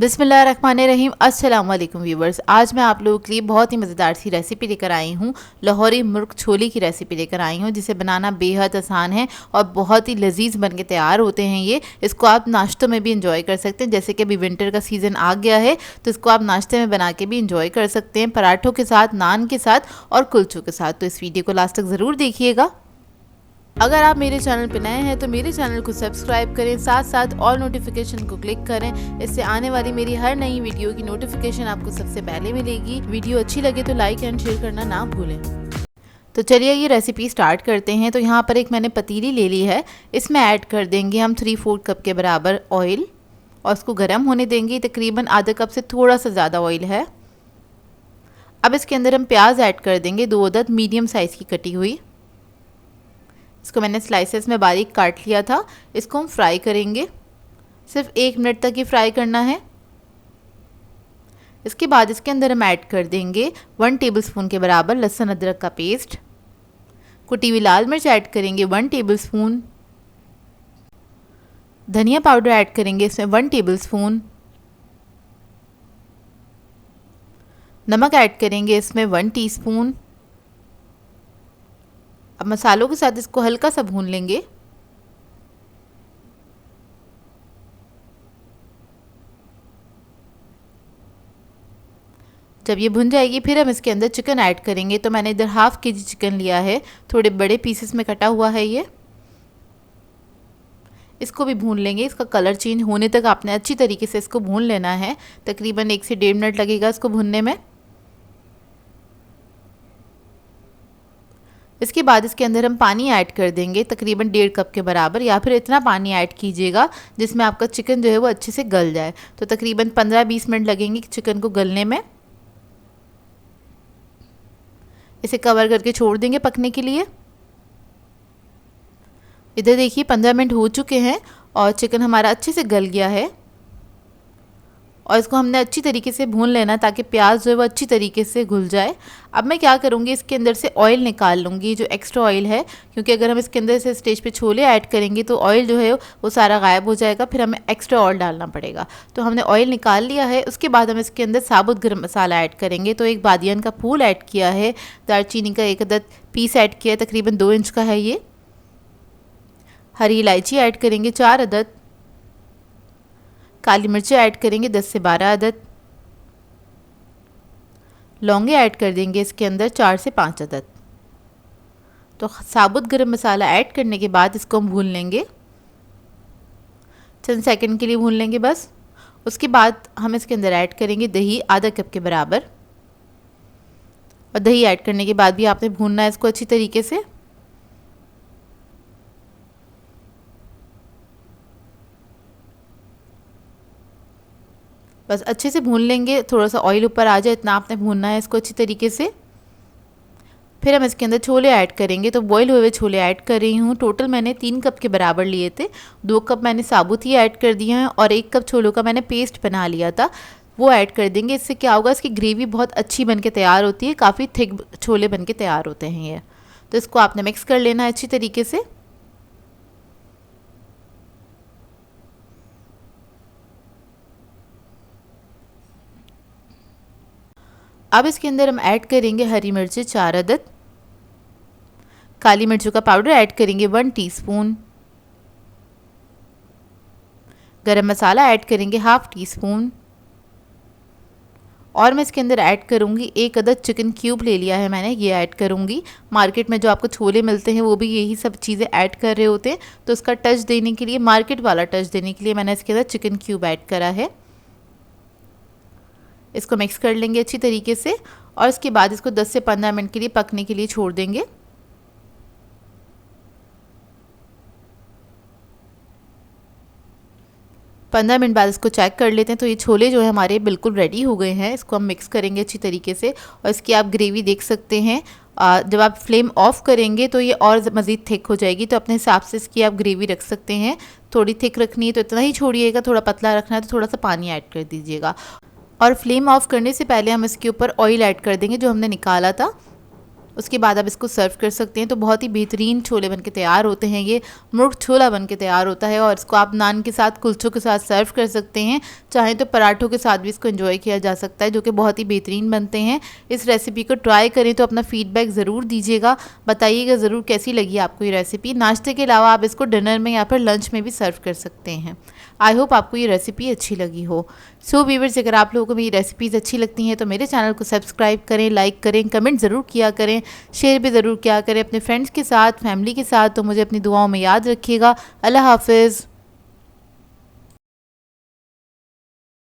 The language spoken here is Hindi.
बिस्मिल्लाहिर्रहमानिर्रहीम। अस्सलाम वालेकुम व्यूवर्स। आज मैं आप लोगों के लिए बहुत ही मज़ेदार सी रेसिपी लेकर आई हूँ। लाहौरी मुर्ग छोले की रेसिपी लेकर आई हूँ, जिसे बनाना बेहद आसान है और बहुत ही लजीज बन के तैयार होते हैं ये। इसको आप नाश्तों में भी इंजॉय कर सकते हैं। जैसे कि अभी विंटर का सीज़न आ गया है तो इसको आप नाश्ते में बना के भी इंजॉय कर सकते हैं, पराठों के साथ, नान के साथ और कुलचों के साथ। तो इस वीडियो को लास्ट तक ज़रूर देखिएगा। अगर आप मेरे चैनल पर नए हैं तो मेरे चैनल को सब्सक्राइब करें, साथ साथ ऑल नोटिफिकेशन को क्लिक करें। इससे आने वाली मेरी हर नई वीडियो की नोटिफिकेशन आपको सबसे पहले मिलेगी। वीडियो अच्छी लगे तो लाइक एंड शेयर करना ना भूलें। तो चलिए ये रेसिपी स्टार्ट करते हैं। तो यहाँ पर एक मैंने पतीली ले ली है, इसमें ऐड कर देंगे हम 3/4 कप के बराबर ऑयल और उसको गर्म होने देंगे। तकरीबन आधा कप से थोड़ा सा ज़्यादा ऑयल है। अब इसके अंदर हम प्याज ऐड कर देंगे, 2 अदद मीडियम साइज़ की कटी हुई। इसको मैंने स्लाइसेस में बारीक काट लिया था। इसको हम फ्राई करेंगे, सिर्फ 1 मिनट तक ही फ्राई करना है। इसके बाद इसके अंदर हम ऐड कर देंगे 1 टेबलस्पून के बराबर लहसुन अदरक का पेस्ट। कुटी हुई लाल मिर्च ऐड करेंगे 1 टेबलस्पून। धनिया पाउडर ऐड करेंगे इसमें 1 टेबलस्पून। नमक ऐड करेंगे इसमें 1 टीस्पून। अब मसालों के साथ इसको हल्का सा भून लेंगे। जब ये भुन जाएगी फिर हम इसके अंदर चिकन ऐड करेंगे। तो मैंने इधर ½ kg चिकन लिया है, थोड़े बड़े पीसेस में कटा हुआ है ये। इसको भी भून लेंगे। इसका कलर चेंज होने तक आपने अच्छी तरीके से इसको भून लेना है। तकरीबन 1 से 1.5 मिनट लगेगा इसको भूनने में। इसके बाद इसके अंदर हम पानी ऐड कर देंगे, तकरीबन 1.5 कप के बराबर, या फिर इतना पानी ऐड कीजिएगा जिसमें आपका चिकन जो है वो अच्छे से गल जाए। तो तकरीबन 15-20 मिनट लगेंगे चिकन को गलने में। इसे कवर करके छोड़ देंगे पकने के लिए। इधर देखिए 15 मिनट हो चुके हैं और चिकन हमारा अच्छे से गल गया है। और इसको हमने अच्छी तरीके से भून लेना ताकि प्याज जो है वो अच्छी तरीके से घुल जाए। अब मैं क्या करूँगी, इसके अंदर से ऑयल निकाल लूँगी, जो एक्स्ट्रा ऑयल है, क्योंकि अगर हम इसके अंदर से स्टेज पे छोले ऐड करेंगे तो ऑयल जो है वो सारा गायब हो जाएगा, फिर हमें एक्स्ट्रा ऑयल डालना पड़ेगा। तो हमने ऑयल निकाल लिया है। उसके बाद हम इसके अंदर साबुत गर्म मसाला ऐड करेंगे। तो एक बादियान का फूल ऐड किया है, दालचीनी का 1 अदद पीस ऐड किया है, तकरीबन 2 इंच का है ये। हरी इलायची ऐड करेंगे 4 अदद। काली मिर्चें ऐड करेंगे 10 से 12 अदद। लौंगे ऐड कर देंगे इसके अंदर 4 से 5 अदद। तो साबुत गरम मसाला ऐड करने के बाद इसको हम भून लेंगे, चंद सेकंड के लिए भून लेंगे बस। उसके बाद हम इसके अंदर ऐड करेंगे दही, आधा कप के बराबर। और दही ऐड करने के बाद भी आपने भूनना है इसको अच्छी तरीके से। बस अच्छे से भून लेंगे, थोड़ा सा ऑयल ऊपर आ जाए इतना आपने भूनना है इसको अच्छी तरीके से। फिर हम इसके अंदर छोले ऐड करेंगे। तो बॉईल हुए छोले ऐड कर रही हूँ। टोटल मैंने 3 कप के बराबर लिए थे। 2 कप मैंने साबुत ही ऐड कर दिए हैं और 1 कप छोलों का मैंने पेस्ट बना लिया था, वो ऐड कर देंगे। इससे क्या होगा, इसकी ग्रेवी बहुत अच्छी बन के तैयार होती है, काफ़ी थिक छोले बन के तैयार होते हैं ये। तो इसको आपने मिक्स कर लेना है अच्छी तरीके से। अब इसके अंदर हम ऐड करेंगे हरी मिर्चें 4 अदद। काली मिर्चों का पाउडर ऐड करेंगे 1 टीस्पून। गरम मसाला ऐड करेंगे ½ टीस्पून। और मैं इसके अंदर ऐड करूँगी 1 अदद चिकन क्यूब ले लिया है मैंने, ये ऐड करूँगी। मार्केट में जो आपको छोले मिलते हैं वो भी यही सब चीज़ें ऐड कर रहे होते हैं। तो उसका टच देने के लिए, मार्केट वाला टच देने के लिए मैंने इसके अंदर चिकन क्यूब ऐड करा है। इसको मिक्स कर लेंगे अच्छी तरीके से और इसके बाद इसको 10 से 15 मिनट के लिए पकने के लिए छोड़ देंगे। पंद्रह मिनट बाद इसको चेक कर लेते हैं। तो ये छोले जो है हमारे बिल्कुल रेडी हो गए हैं। इसको हम मिक्स करेंगे अच्छी तरीके से और इसकी आप ग्रेवी देख सकते हैं। जब आप फ्लेम ऑफ करेंगे तो ये और मज़ीद थिक हो जाएगी। तो अपने हिसाब से इसकी आप ग्रेवी रख सकते हैं। थोड़ी थिक रखनी है तो इतना ही छोड़िएगा, थोड़ा पतला रखना है तो थोड़ा सा पानी ऐड कर दीजिएगा। और फ्लेम ऑफ करने से पहले हम इसके ऊपर ऑयल ऐड कर देंगे जो हमने निकाला था। उसके बाद आप इसको सर्व कर सकते हैं। तो बहुत ही बेहतरीन छोले बनके तैयार होते हैं। ये मुर्ग छोला बनके तैयार होता है और इसको आप नान के साथ, कुलचों के साथ सर्व कर सकते हैं। चाहें तो पराठों के साथ भी इसको एंजॉय किया जा सकता है, जो कि बहुत ही बेहतरीन बनते हैं। इस रेसिपी को ट्राई करें तो अपना फीडबैक ज़रूर दीजिएगा, बताइएगा ज़रूर कैसी लगी आपको ये रेसिपी। नाश्ते के अलावा आप इसको डिनर में या फिर लंच में भी सर्व कर सकते हैं। आई होप आपको ये रेसिपी अच्छी लगी हो। सो व्यूअर्स, अगर आप लोगों को मेरी रेसिपीज़ अच्छी लगती हैं तो मेरे चैनल को सब्सक्राइब करें, लाइक करें, कमेंट ज़रूर किया करें, शेयर भी ज़रूर किया करें अपने फ्रेंड्स के साथ, फैमिली के साथ। तो मुझे अपनी दुआओं में याद रखिएगा। अल्लाह हाफिज़।